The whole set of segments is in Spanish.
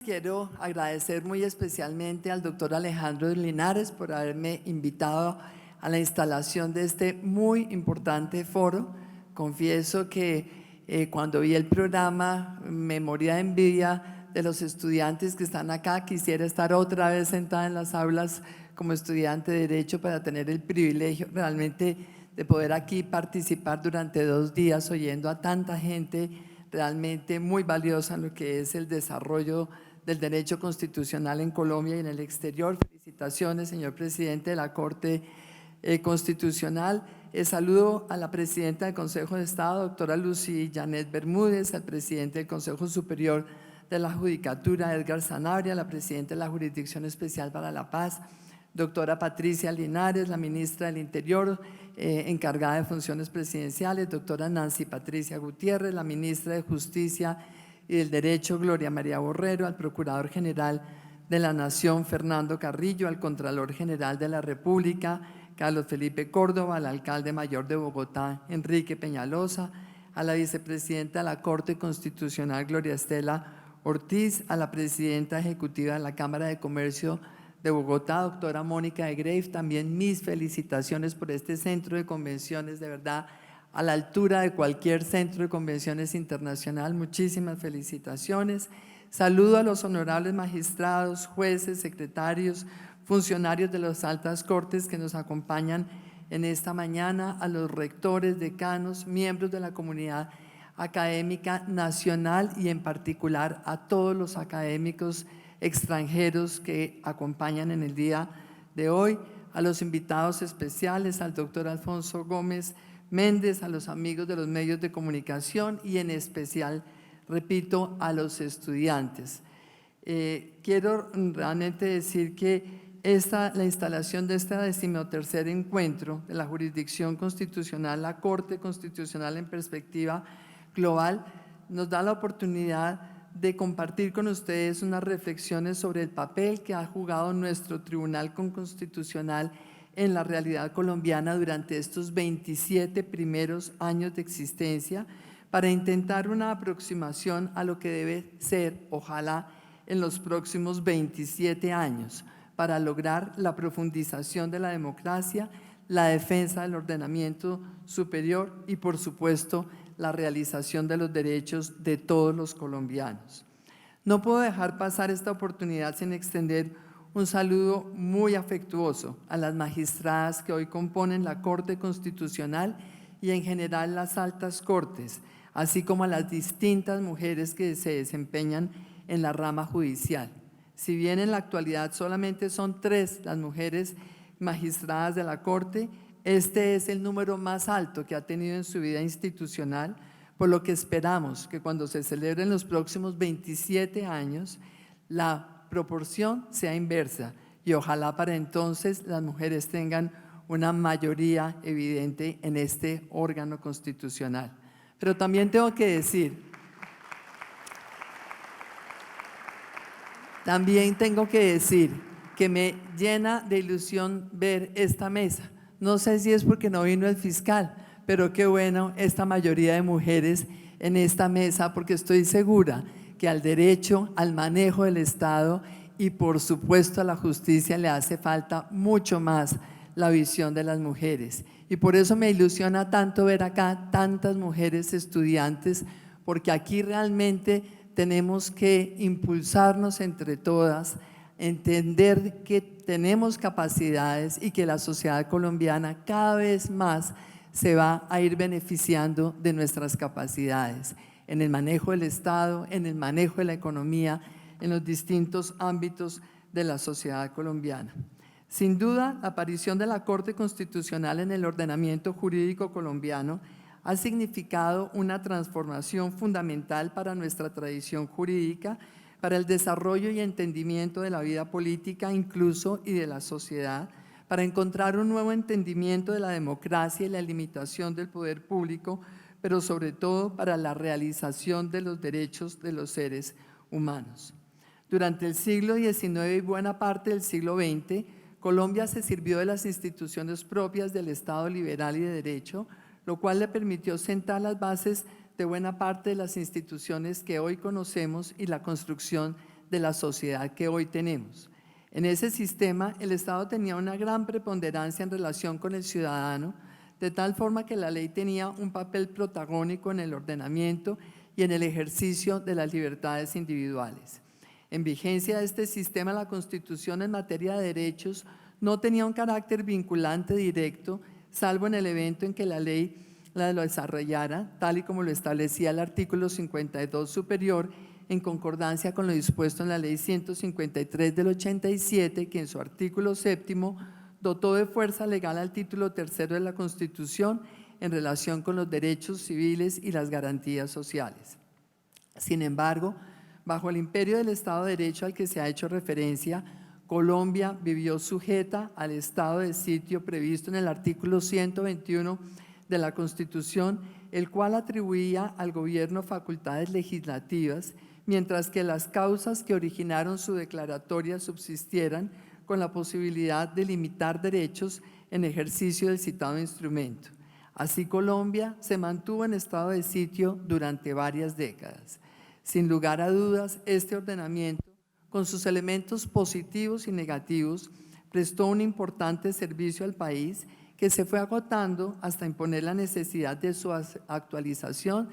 Quiero agradecer muy especialmente al doctor Alejandro Linares por haberme invitado a la instalación de este muy importante foro. Confieso que cuando vi el programa me moría de envidia de los estudiantes que están acá. Quisiera estar otra vez sentada en las aulas como estudiante de Derecho para tener el privilegio realmente de poder aquí participar durante 2 días oyendo a tanta gente realmente muy valiosa en lo que es el desarrollo del derecho constitucional en Colombia y en el exterior. Felicitaciones, señor presidente de la Corte Constitucional. Saludo a la presidenta del Consejo de Estado, doctora Lucy Janet Bermúdez, al presidente del Consejo Superior de la Judicatura, Edgar Sanabria, la presidenta de la Jurisdicción Especial para la Paz, doctora Patricia Linares, la ministra del Interior, encargada de funciones presidenciales, doctora Nancy Patricia Gutiérrez, la ministra de Justicia y del Derecho, Gloria María Borrero, al Procurador General de la Nación, Fernando Carrillo, al Contralor General de la República, Carlos Felipe Córdoba, al Alcalde Mayor de Bogotá, Enrique Peñalosa, a la Vicepresidenta de la Corte Constitucional, Gloria Estela Ortiz, a la Presidenta Ejecutiva de la Cámara de Comercio de Bogotá, doctora Mónica de Grave. También mis felicitaciones por este centro de convenciones, de verdad, a la altura de cualquier centro de convenciones internacional. Muchísimas felicitaciones. Saludo a los honorables magistrados, jueces, secretarios, funcionarios de las altas cortes que nos acompañan en esta mañana, a los rectores, decanos, miembros de la comunidad académica nacional y en particular a todos los académicos extranjeros que acompañan en el día de hoy, a los invitados especiales, al doctor Alfonso Gómez Méndez, a los amigos de los medios de comunicación y en especial, repito, a los estudiantes. Quiero realmente decir que la instalación de este 13º encuentro de la jurisdicción constitucional, la Corte Constitucional en perspectiva global, nos da la oportunidad de compartir con ustedes unas reflexiones sobre el papel que ha jugado nuestro Tribunal Constitucional en la realidad colombiana durante estos 27 primeros años de existencia, para intentar una aproximación a lo que debe ser, ojalá, en los próximos 27 años, para lograr la profundización de la democracia, la defensa del ordenamiento superior y, por supuesto, la realización de los derechos de todos los colombianos. No puedo dejar pasar esta oportunidad sin extender un saludo muy afectuoso a las magistradas que hoy componen la Corte Constitucional y en general las altas cortes, así como a las distintas mujeres que se desempeñan en la rama judicial. Si bien en la actualidad solamente son 3 las mujeres magistradas de la Corte, este es el número más alto que ha tenido en su vida institucional, por lo que esperamos que cuando se celebren los próximos 27 años, la proporción sea inversa y ojalá para entonces las mujeres tengan una mayoría evidente en este órgano constitucional. Pero también tengo que decir, que me llena de ilusión ver esta mesa. No sé si es porque no vino el fiscal, pero qué bueno esta mayoría de mujeres en esta mesa, porque estoy segura que al derecho, al manejo del Estado y por supuesto a la justicia le hace falta mucho más la visión de las mujeres. Y por eso me ilusiona tanto ver acá tantas mujeres estudiantes, porque aquí realmente tenemos que impulsarnos entre todas, entender que tenemos capacidades y que la sociedad colombiana cada vez más se va a ir beneficiando de nuestras capacidades en el manejo del Estado, en el manejo de la economía, en los distintos ámbitos de la sociedad colombiana. Sin duda, la aparición de la Corte Constitucional en el ordenamiento jurídico colombiano ha significado una transformación fundamental para nuestra tradición jurídica, para el desarrollo y entendimiento de la vida política incluso y de la sociedad, para encontrar un nuevo entendimiento de la democracia y la limitación del poder público, pero sobre todo para la realización de los derechos de los seres humanos. Durante el siglo XIX y buena parte del siglo XX, Colombia se sirvió de las instituciones propias del Estado liberal y de derecho, lo cual le permitió sentar las bases de buena parte de las instituciones que hoy conocemos y la construcción de la sociedad que hoy tenemos. En ese sistema, el Estado tenía una gran preponderancia en relación con el ciudadano, de tal forma que la ley tenía un papel protagónico en el ordenamiento y en el ejercicio de las libertades individuales. En vigencia de este sistema, la Constitución en materia de derechos no tenía un carácter vinculante directo, salvo en el evento en que la ley la desarrollara, tal y como lo establecía el artículo 52 superior, en concordancia con lo dispuesto en la Ley 153 del 87, que en su artículo séptimo dotó de fuerza legal al título tercero de la Constitución en relación con los derechos civiles y las garantías sociales. Sin embargo, bajo el imperio del Estado de Derecho al que se ha hecho referencia, Colombia vivió sujeta al estado de sitio previsto en el artículo 121 de la Constitución, el cual atribuía al gobierno facultades legislativas, mientras que las causas que originaron su declaratoria subsistieran con la posibilidad de limitar derechos en ejercicio del citado instrumento. Así, Colombia se mantuvo en estado de sitio durante varias décadas. Sin lugar a dudas, este ordenamiento, con sus elementos positivos y negativos, prestó un importante servicio al país que se fue agotando hasta imponer la necesidad de su actualización,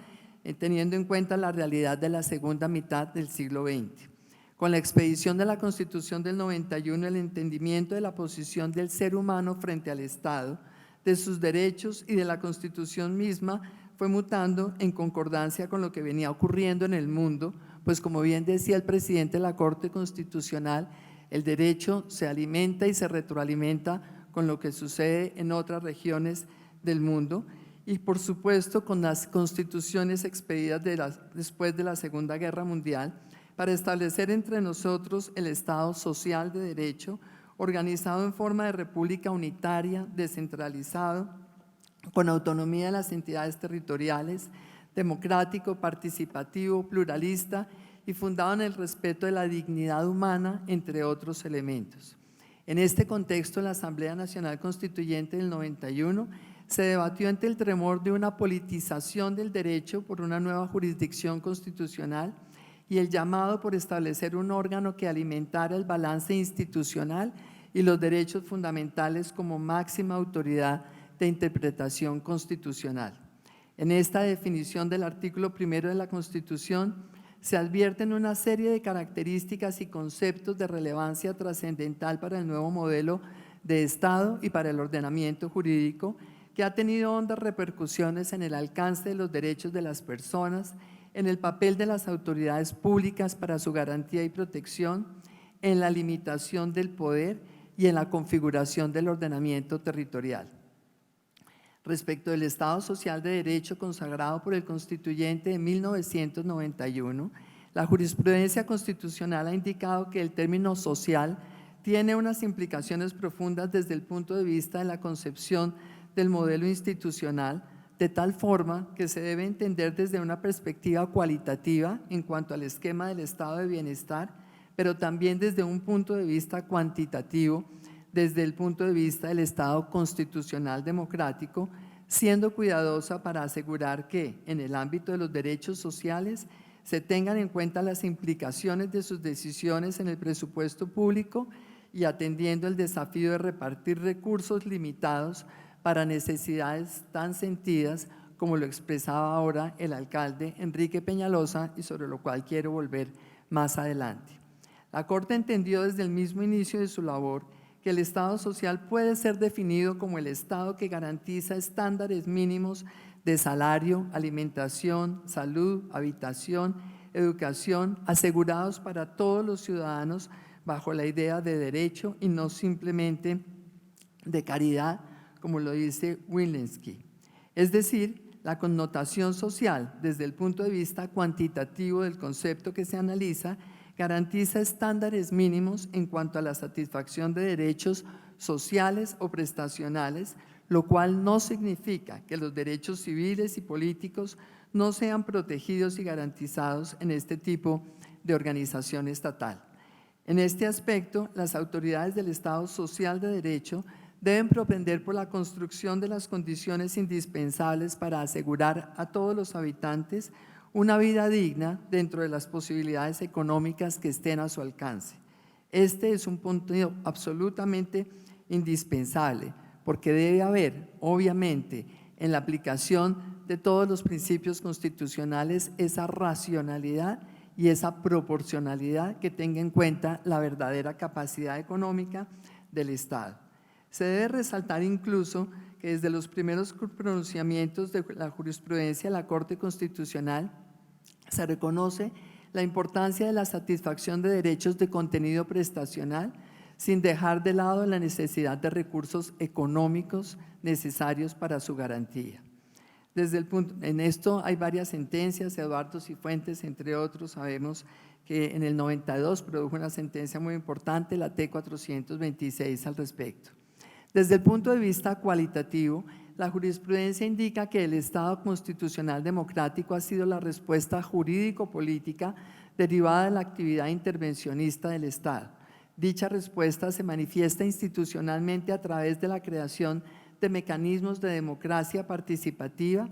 teniendo en cuenta la realidad de la segunda mitad del siglo XX. Con la expedición de la Constitución del 91, el entendimiento de la posición del ser humano frente al Estado, de sus derechos y de la Constitución misma fue mutando en concordancia con lo que venía ocurriendo en el mundo, pues como bien decía el presidente de la Corte Constitucional, el derecho se alimenta y se retroalimenta con lo que sucede en otras regiones del mundo y por supuesto con las constituciones expedidas después de la Segunda Guerra Mundial para establecer entre nosotros el Estado social de derecho, organizado en forma de república unitaria, descentralizado, con autonomía de las entidades territoriales, democrático, participativo, pluralista y fundado en el respeto de la dignidad humana, entre otros elementos. En este contexto, la Asamblea Nacional Constituyente del 91 se debatió ante el temor de una politización del derecho por una nueva jurisdicción constitucional y el llamado por establecer un órgano que alimentara el balance institucional y los derechos fundamentales como máxima autoridad de interpretación constitucional. En esta definición del artículo primero de la Constitución se advierten una serie de características y conceptos de relevancia trascendental para el nuevo modelo de Estado y para el ordenamiento jurídico que ha tenido hondas repercusiones en el alcance de los derechos de las personas, en el papel de las autoridades públicas para su garantía y protección, en la limitación del poder y en la configuración del ordenamiento territorial. Respecto del Estado Social de Derecho consagrado por el Constituyente de 1991, la jurisprudencia constitucional ha indicado que el término social tiene unas implicaciones profundas desde el punto de vista de la concepción del modelo institucional, de tal forma que se debe entender desde una perspectiva cualitativa en cuanto al esquema del estado de bienestar, pero también desde un punto de vista cuantitativo, desde el punto de vista del Estado constitucional democrático, siendo cuidadosa para asegurar que, en el ámbito de los derechos sociales, se tengan en cuenta las implicaciones de sus decisiones en el presupuesto público y atendiendo el desafío de repartir recursos limitados para necesidades tan sentidas como lo expresaba ahora el alcalde Enrique Peñalosa y sobre lo cual quiero volver más adelante. La Corte entendió desde el mismo inicio de su labor que el Estado social puede ser definido como el Estado que garantiza estándares mínimos de salario, alimentación, salud, habitación, educación, asegurados para todos los ciudadanos bajo la idea de derecho y no simplemente de caridad, como lo dice Wilecki. Es decir, la connotación social desde el punto de vista cuantitativo del concepto que se analiza garantiza estándares mínimos en cuanto a la satisfacción de derechos sociales o prestacionales, lo cual no significa que los derechos civiles y políticos no sean protegidos y garantizados en este tipo de organización estatal. En este aspecto, las autoridades del Estado social de derecho deben propender por la construcción de las condiciones indispensables para asegurar a todos los habitantes una vida digna dentro de las posibilidades económicas que estén a su alcance. Este es un punto absolutamente indispensable, porque debe haber, obviamente, en la aplicación de todos los principios constitucionales, esa racionalidad y esa proporcionalidad que tenga en cuenta la verdadera capacidad económica del Estado. Se debe resaltar incluso que desde los primeros pronunciamientos de la jurisprudencia de la Corte Constitucional se reconoce la importancia de la satisfacción de derechos de contenido prestacional sin dejar de lado la necesidad de recursos económicos necesarios para su garantía. En esto hay varias sentencias, Eduardo Cifuentes, entre otros. Sabemos que en el 92 produjo una sentencia muy importante, la T-426, al respecto. Desde el punto de vista cualitativo, la jurisprudencia indica que el Estado constitucional democrático ha sido la respuesta jurídico-política derivada de la actividad intervencionista del Estado. Dicha respuesta se manifiesta institucionalmente a través de la creación de mecanismos de democracia participativa,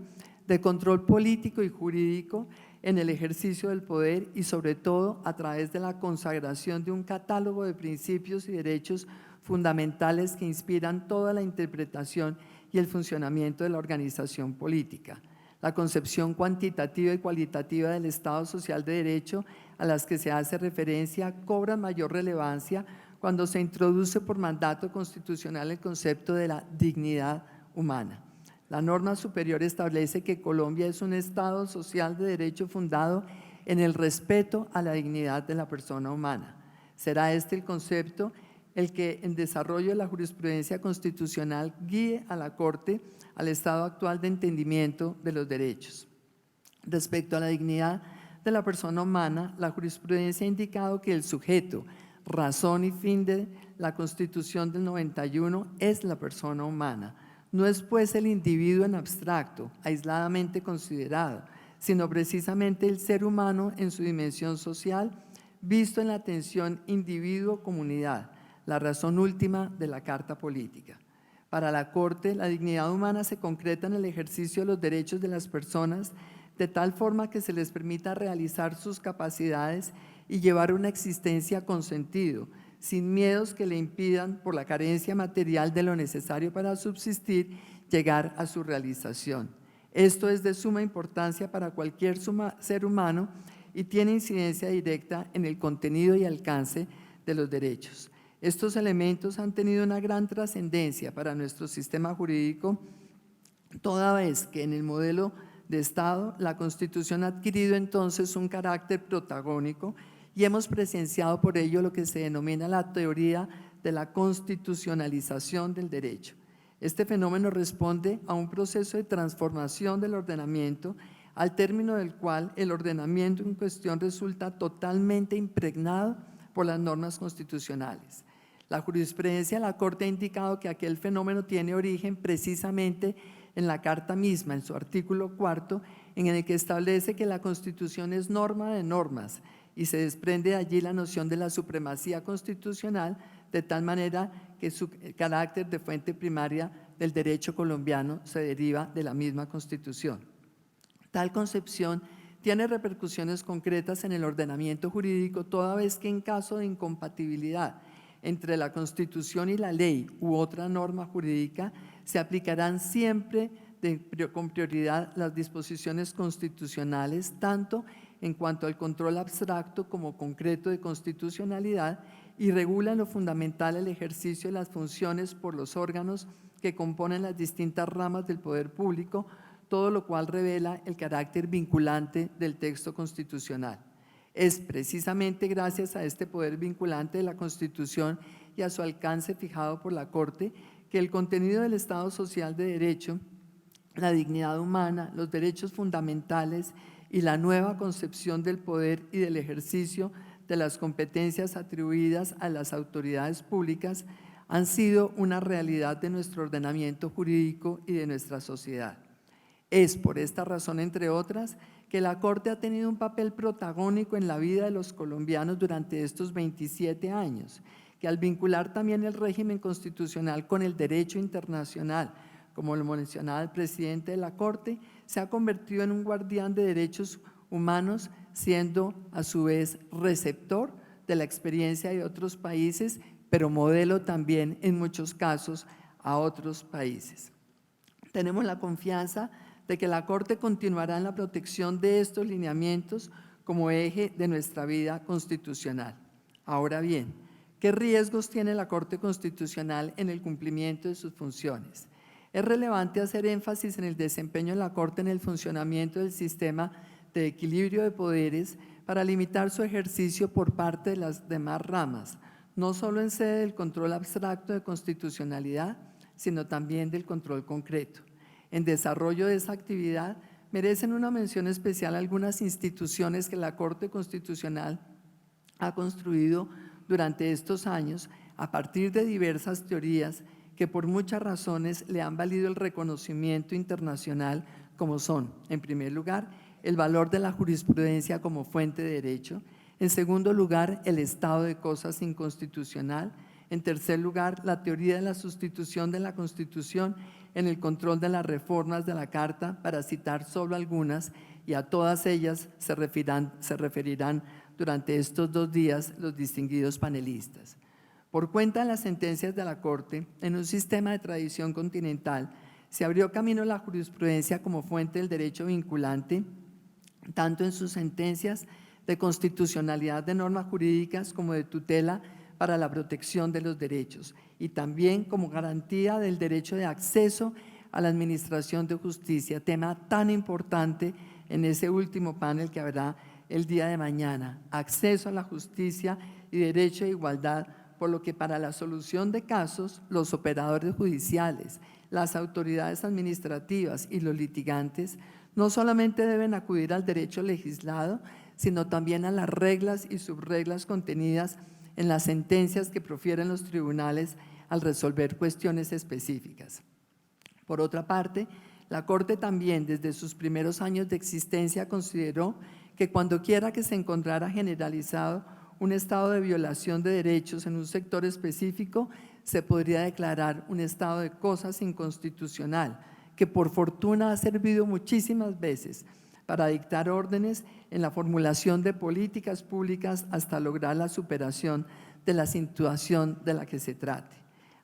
de control político y jurídico en el ejercicio del poder y sobre todo a través de la consagración de un catálogo de principios y derechos fundamentales que inspiran toda la interpretación y el funcionamiento de la organización política. La concepción cuantitativa y cualitativa del Estado social de derecho a las que se hace referencia cobran mayor relevancia cuando se introduce por mandato constitucional el concepto de la dignidad humana. La norma superior establece que Colombia es un Estado social de derecho fundado en el respeto a la dignidad de la persona humana. Será este el concepto el que en desarrollo de la jurisprudencia constitucional guíe a la Corte al estado actual de entendimiento de los derechos. Respecto a la dignidad de la persona humana, la jurisprudencia ha indicado que el sujeto, razón y fin de la Constitución del 91 es la persona humana. No es pues el individuo en abstracto, aisladamente considerado, sino precisamente el ser humano en su dimensión social, visto en la tensión individuo-comunidad, la razón última de la Carta Política. Para la Corte, la dignidad humana se concreta en el ejercicio de los derechos de las personas de tal forma que se les permita realizar sus capacidades y llevar una existencia con sentido, sin miedos que le impidan, por la carencia material de lo necesario para subsistir, llegar a su realización. Esto es de suma importancia para cualquier ser humano y tiene incidencia directa en el contenido y alcance de los derechos. Estos elementos han tenido una gran trascendencia para nuestro sistema jurídico, toda vez que en el modelo de Estado la Constitución ha adquirido entonces un carácter protagónico y hemos presenciado por ello lo que se denomina la teoría de la constitucionalización del derecho. Este fenómeno responde a un proceso de transformación del ordenamiento, al término del cual el ordenamiento en cuestión resulta totalmente impregnado por las normas constitucionales. La jurisprudencia de la Corte ha indicado que aquel fenómeno tiene origen precisamente en la Carta misma, en su artículo 4, en el que establece que la Constitución es norma de normas y se desprende de allí la noción de la supremacía constitucional, de tal manera que su carácter de fuente primaria del derecho colombiano se deriva de la misma Constitución. Tal concepción tiene repercusiones concretas en el ordenamiento jurídico, toda vez que en caso de incompatibilidad entre la Constitución y la ley u otra norma jurídica, se aplicarán siempre con prioridad las disposiciones constitucionales, tanto en cuanto al control abstracto como concreto de constitucionalidad, y regulan lo fundamental el ejercicio de las funciones por los órganos que componen las distintas ramas del poder público, todo lo cual revela el carácter vinculante del texto constitucional. Es precisamente gracias a este poder vinculante de la Constitución y a su alcance fijado por la Corte que el contenido del Estado social de derecho, la dignidad humana, los derechos fundamentales y la nueva concepción del poder y del ejercicio de las competencias atribuidas a las autoridades públicas han sido una realidad de nuestro ordenamiento jurídico y de nuestra sociedad. Es por esta razón, entre otras, que la Corte ha tenido un papel protagónico en la vida de los colombianos durante estos 27 años, que al vincular también el régimen constitucional con el derecho internacional, como lo mencionaba el presidente de la Corte, se ha convertido en un guardián de derechos humanos, siendo a su vez receptor de la experiencia de otros países, pero modelo también en muchos casos a otros países. Tenemos la confianza de que la Corte continuará en la protección de estos lineamientos como eje de nuestra vida constitucional. Ahora bien, ¿qué riesgos tiene la Corte Constitucional en el cumplimiento de sus funciones? Es relevante hacer énfasis en el desempeño de la Corte en el funcionamiento del sistema de equilibrio de poderes para limitar su ejercicio por parte de las demás ramas, no solo en sede del control abstracto de constitucionalidad, sino también del control concreto. En desarrollo de esa actividad merecen una mención especial algunas instituciones que la Corte Constitucional ha construido durante estos años a partir de diversas teorías que por muchas razones le han valido el reconocimiento internacional, como son, en primer lugar, el valor de la jurisprudencia como fuente de derecho; en segundo lugar, el estado de cosas inconstitucional; en tercer lugar, la teoría de la sustitución de la Constitución en el control de las reformas de la Carta, para citar solo algunas, y a todas ellas se referirán durante estos 2 días los distinguidos panelistas. Por cuenta de las sentencias de la Corte, en un sistema de tradición continental, se abrió camino a la jurisprudencia como fuente del derecho vinculante, tanto en sus sentencias de constitucionalidad de normas jurídicas como de tutela para la protección de los derechos, y también como garantía del derecho de acceso a la administración de justicia, tema tan importante en ese último panel que habrá el día de mañana: acceso a la justicia y derecho a igualdad, por lo que para la solución de casos, los operadores judiciales, las autoridades administrativas y los litigantes no solamente deben acudir al derecho legislado, sino también a las reglas y subreglas contenidas en las sentencias que profieren los tribunales al resolver cuestiones específicas. Por otra parte, la Corte también desde sus primeros años de existencia consideró que cuando quiera que se encontrara generalizado un estado de violación de derechos en un sector específico, se podría declarar un estado de cosas inconstitucional, que por fortuna ha servido muchísimas veces para dictar órdenes en la formulación de políticas públicas hasta lograr la superación de la situación de la que se trate.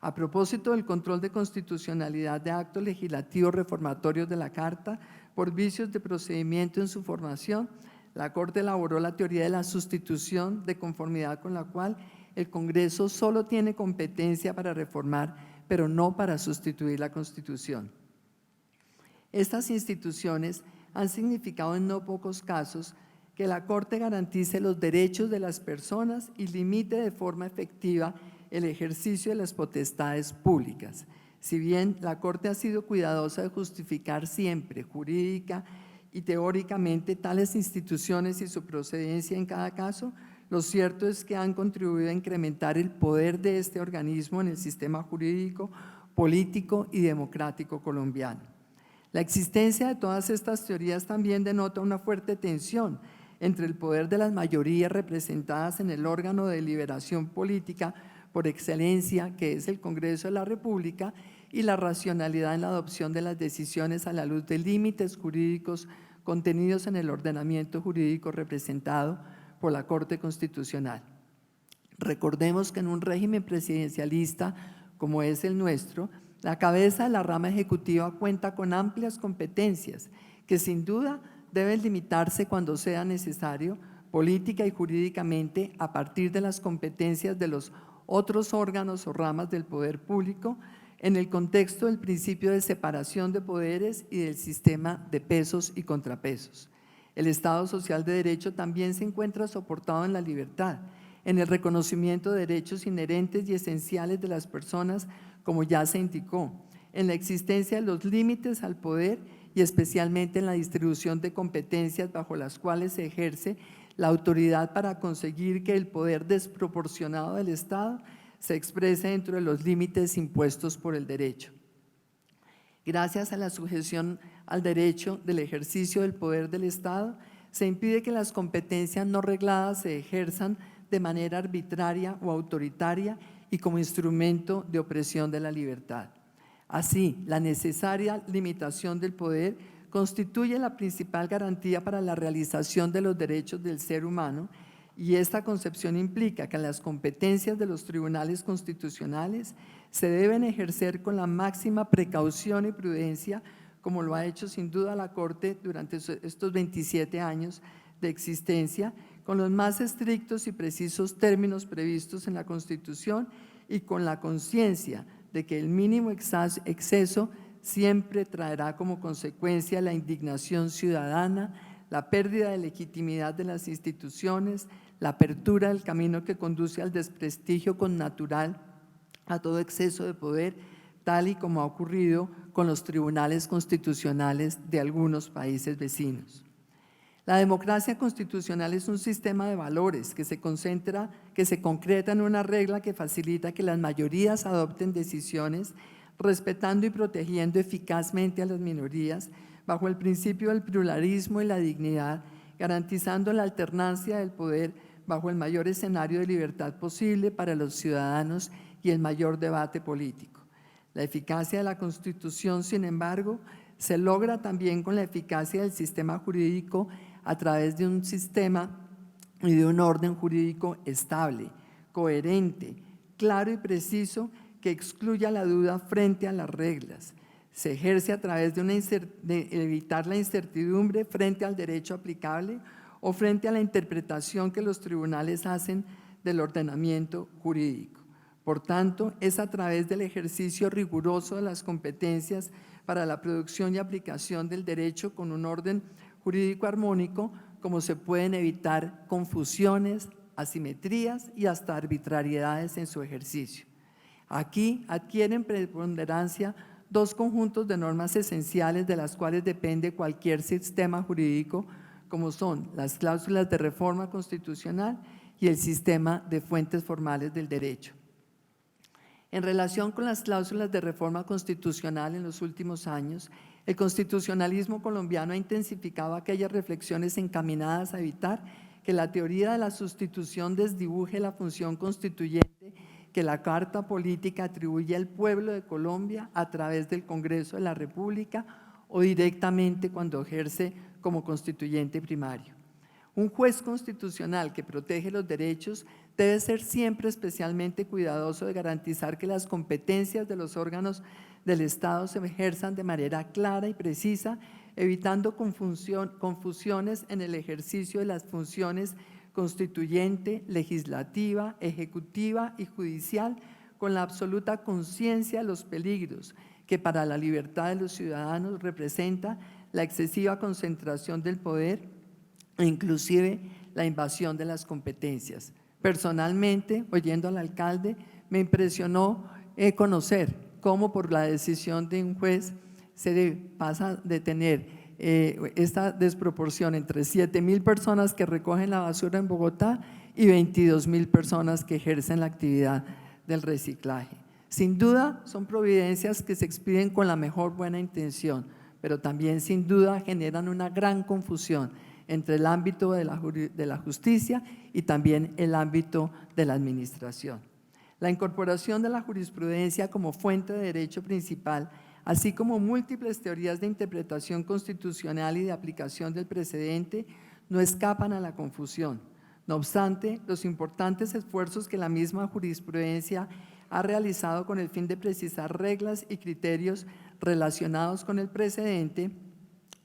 A propósito del control de constitucionalidad de actos legislativos reformatorios de la Carta por vicios de procedimiento en su formación, la Corte elaboró la teoría de la sustitución, de conformidad con la cual el Congreso solo tiene competencia para reformar, pero no para sustituir la Constitución. Estas instituciones han significado en no pocos casos que la Corte garantice los derechos de las personas y limite de forma efectiva el ejercicio de las potestades públicas. Si bien la Corte ha sido cuidadosa de justificar siempre jurídica y teóricamente tales instituciones y su procedencia en cada caso, lo cierto es que han contribuido a incrementar el poder de este organismo en el sistema jurídico, político y democrático colombiano. La existencia de todas estas teorías también denota una fuerte tensión entre el poder de las mayorías representadas en el órgano de deliberación política por excelencia, que es el Congreso de la República, y la racionalidad en la adopción de las decisiones a la luz de límites jurídicos contenidos en el ordenamiento jurídico representado por la Corte Constitucional. Recordemos que en un régimen presidencialista como es el nuestro, la cabeza de la rama ejecutiva cuenta con amplias competencias que sin duda deben limitarse cuando sea necesario, política y jurídicamente, a partir de las competencias de los otros órganos o ramas del poder público, en el contexto del principio de separación de poderes y del sistema de pesos y contrapesos. El Estado social de derecho también se encuentra soportado en la libertad, en el reconocimiento de derechos inherentes y esenciales de las personas, como ya se indicó, en la existencia de los límites al poder y especialmente en la distribución de competencias bajo las cuales se ejerce la autoridad para conseguir que el poder desproporcionado del Estado se exprese dentro de los límites impuestos por el derecho. Gracias a la sujeción al derecho del ejercicio del poder del Estado, se impide que las competencias no regladas se ejerzan de manera arbitraria o autoritaria y como instrumento de opresión de la libertad. Así, la necesaria limitación del poder constituye la principal garantía para la realización de los derechos del ser humano, y esta concepción implica que las competencias de los tribunales constitucionales se deben ejercer con la máxima precaución y prudencia, como lo ha hecho sin duda la Corte durante estos 27 años de existencia, con los más estrictos y precisos términos previstos en la Constitución y con la conciencia de que el mínimo exceso siempre traerá como consecuencia la indignación ciudadana, la pérdida de legitimidad de las instituciones, la apertura del camino que conduce al desprestigio connatural a todo exceso de poder, tal y como ha ocurrido con los tribunales constitucionales de algunos países vecinos. La democracia constitucional es un sistema de valores que se concreta en una regla que facilita que las mayorías adopten decisiones respetando y protegiendo eficazmente a las minorías bajo el principio del pluralismo y la dignidad, garantizando la alternancia del poder bajo el mayor escenario de libertad posible para los ciudadanos y el mayor debate político. La eficacia de la Constitución, sin embargo, se logra también con la eficacia del sistema jurídico a través de un sistema y de un orden jurídico estable, coherente, claro y preciso, que excluya la duda frente a las reglas. Se ejerce a través de evitar la incertidumbre frente al derecho aplicable o frente a la interpretación que los tribunales hacen del ordenamiento jurídico. Por tanto, es a través del ejercicio riguroso de las competencias para la producción y aplicación del derecho con un orden jurídico armónico como se pueden evitar confusiones, asimetrías y hasta arbitrariedades en su ejercicio. Aquí adquieren preponderancia dos conjuntos de normas esenciales de las cuales depende cualquier sistema jurídico, como son las cláusulas de reforma constitucional y el sistema de fuentes formales del derecho. En relación con las cláusulas de reforma constitucional en los últimos años, el constitucionalismo colombiano ha intensificado aquellas reflexiones encaminadas a evitar que la teoría de la sustitución desdibuje la función constituyente que la Carta Política atribuye al pueblo de Colombia a través del Congreso de la República o directamente cuando ejerce como constituyente primario. Un juez constitucional que protege los derechos debe ser siempre especialmente cuidadoso de garantizar que las competencias de los órganos del Estado se ejerzan de manera clara y precisa, evitando confusiones en el ejercicio de las funciones constituyente, legislativa, ejecutiva y judicial, con la absoluta conciencia de los peligros que para la libertad de los ciudadanos representa la excesiva concentración del poder e inclusive la invasión de las competencias. Personalmente, oyendo al alcalde, me impresionó conocer cómo por la decisión de un juez se pasa de tener esta desproporción entre 7.000 personas que recogen la basura en Bogotá y 22.000 personas que ejercen la actividad del reciclaje. Sin duda son providencias que se expiden con la mejor buena intención, pero también sin duda generan una gran confusión entre el ámbito de la justicia y también el ámbito de la administración. La incorporación de la jurisprudencia como fuente de derecho principal, así como múltiples teorías de interpretación constitucional y de aplicación del precedente, no escapan a la confusión. No obstante, los importantes esfuerzos que la misma jurisprudencia ha realizado con el fin de precisar reglas y criterios relacionados con el precedente,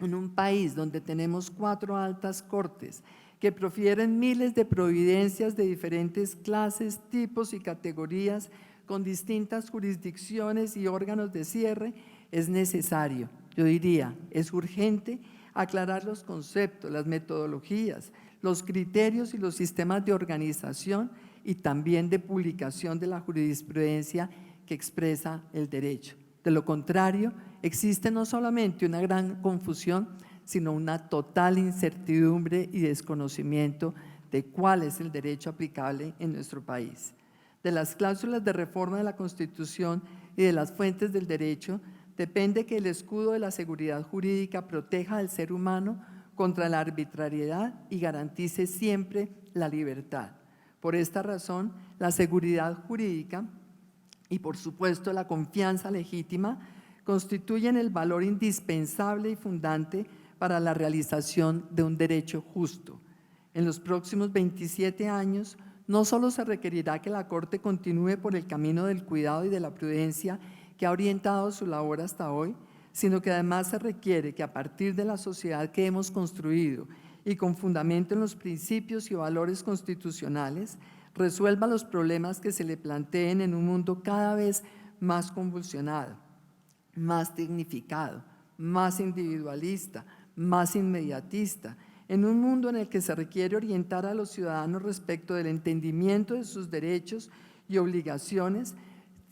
en un país donde tenemos 4 altas cortes que profieren miles de providencias de diferentes clases, tipos y categorías con distintas jurisdicciones y órganos de cierre, es necesario, yo diría, es urgente aclarar los conceptos, las metodologías, los criterios y los sistemas de organización y también de publicación de la jurisprudencia que expresa el derecho. De lo contrario, existe no solamente una gran confusión, sino una total incertidumbre y desconocimiento de cuál es el derecho aplicable en nuestro país. De las cláusulas de reforma de la Constitución y de las fuentes del derecho depende que el escudo de la seguridad jurídica proteja al ser humano contra la arbitrariedad y garantice siempre la libertad. Por esta razón, la seguridad jurídica y por supuesto la confianza legítima constituyen el valor indispensable y fundante para la realización de un derecho justo. En los próximos 27 años, no solo se requerirá que la Corte continúe por el camino del cuidado y de la prudencia que ha orientado su labor hasta hoy, sino que además se requiere que a partir de la sociedad que hemos construido y con fundamento en los principios y valores constitucionales, resuelva los problemas que se le planteen en un mundo cada vez más convulsionado, más dignificado, más individualista, más inmediatista, en un mundo en el que se requiere orientar a los ciudadanos respecto del entendimiento de sus derechos y obligaciones,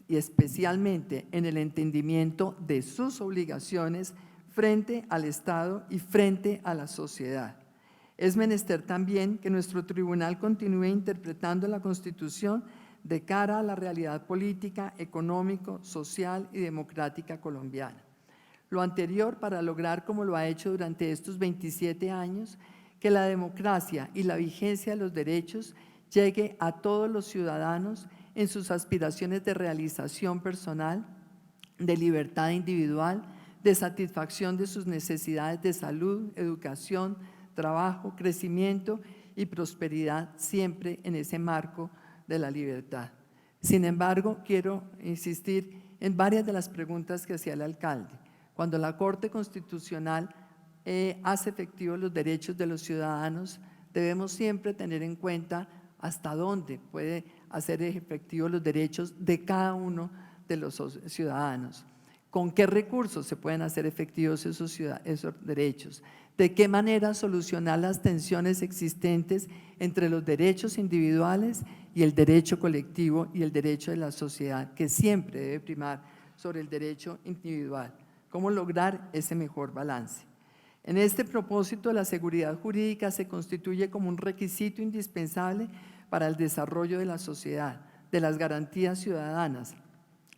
y especialmente en el entendimiento de sus obligaciones frente al Estado y frente a la sociedad. Es menester también que nuestro tribunal continúe interpretando la Constitución de cara a la realidad política, económico, social y democrática colombiana. Lo anterior para lograr, como lo ha hecho durante estos 27 años, que la democracia y la vigencia de los derechos llegue a todos los ciudadanos en sus aspiraciones de realización personal, de libertad individual, de satisfacción de sus necesidades de salud, educación, trabajo, crecimiento y prosperidad, siempre en ese marco de la libertad. Sin embargo, quiero insistir en varias de las preguntas que hacía el alcalde. Cuando la Corte Constitucional hace efectivos los derechos de los ciudadanos, debemos siempre tener en cuenta hasta dónde puede hacer efectivos los derechos de cada uno de los ciudadanos. ¿Con qué recursos se pueden hacer efectivos esos derechos? ¿De qué manera solucionar las tensiones existentes entre los derechos individuales y el derecho colectivo y el derecho de la sociedad, que siempre debe primar sobre el derecho individual? ¿Cómo lograr ese mejor balance? En este propósito, la seguridad jurídica se constituye como un requisito indispensable para el desarrollo de la sociedad, de las garantías ciudadanas,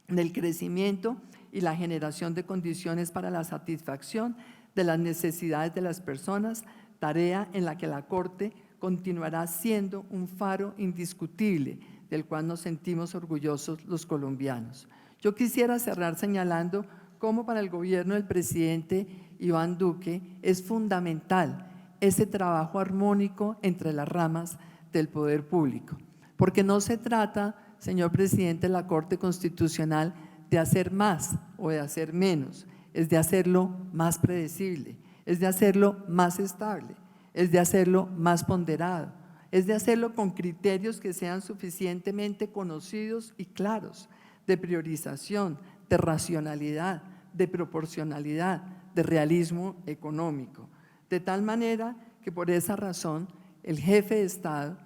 del crecimiento y la generación de condiciones para la satisfacción de las necesidades de las personas, tarea en la que la Corte continuará siendo un faro indiscutible del cual nos sentimos orgullosos los colombianos. Yo quisiera cerrar señalando cómo para el gobierno del presidente Iván Duque es fundamental ese trabajo armónico entre las ramas del poder público, porque no se trata, señor presidente de la Corte Constitucional, de hacer más o de hacer menos, es de hacerlo más predecible, es de hacerlo más estable, es de hacerlo más ponderado, es de hacerlo con criterios que sean suficientemente conocidos y claros, de priorización, de racionalidad, de proporcionalidad, de realismo económico. De tal manera que por esa razón el jefe de Estado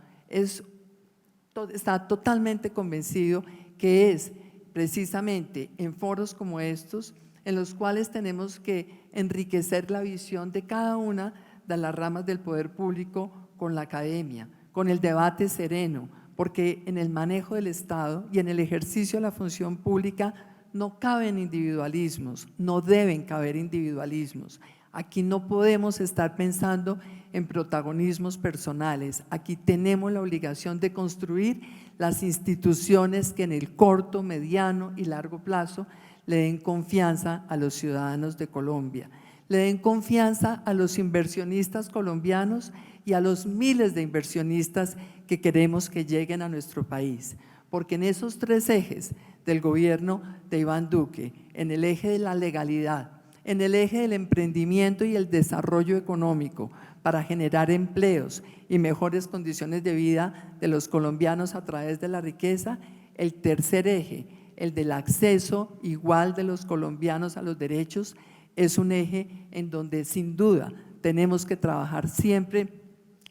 está totalmente convencido que es precisamente en foros como estos en los cuales tenemos que enriquecer la visión de cada una de las ramas del poder público con la academia, con el debate sereno, porque en el manejo del Estado y en el ejercicio de la función pública no caben individualismos, no deben caber individualismos. Aquí no podemos estar pensando en protagonismos personales. Aquí tenemos la obligación de construir las instituciones que en el corto, mediano y largo plazo le den confianza a los ciudadanos de Colombia, le den confianza a los inversionistas colombianos y a los miles de inversionistas que queremos que lleguen a nuestro país. Porque en esos tres ejes del gobierno de Iván Duque, en el eje de la legalidad, en el eje del emprendimiento y el desarrollo económico para generar empleos y mejores condiciones de vida de los colombianos a través de la riqueza, el tercer eje, el del acceso igual de los colombianos a los derechos, es un eje en donde sin duda tenemos que trabajar siempre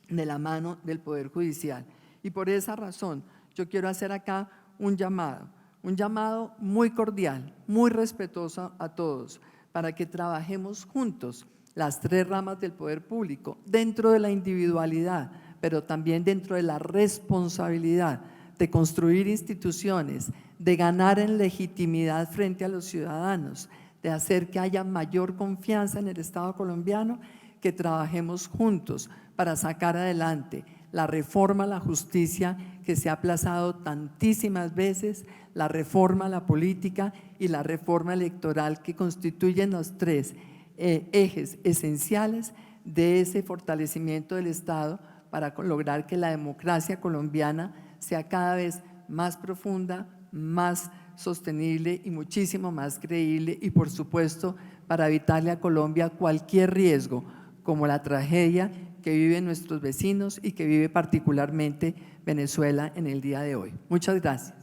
de la mano del Poder Judicial. Y por esa razón yo quiero hacer acá un llamado muy cordial, muy respetuoso a todos, para que trabajemos juntos las tres ramas del poder público, dentro de la individualidad, pero también dentro de la responsabilidad de construir instituciones, de ganar en legitimidad frente a los ciudadanos, de hacer que haya mayor confianza en el Estado colombiano, que trabajemos juntos para sacar adelante la reforma a la justicia que se ha aplazado tantísimas veces, la reforma a la política y la reforma electoral, que constituyen los tres ejes esenciales de ese fortalecimiento del Estado para lograr que la democracia colombiana sea cada vez más profunda, más sostenible y muchísimo más creíble, y por supuesto para evitarle a Colombia cualquier riesgo, como la tragedia que viven nuestros vecinos y que vive particularmente Venezuela en el día de hoy. Muchas gracias.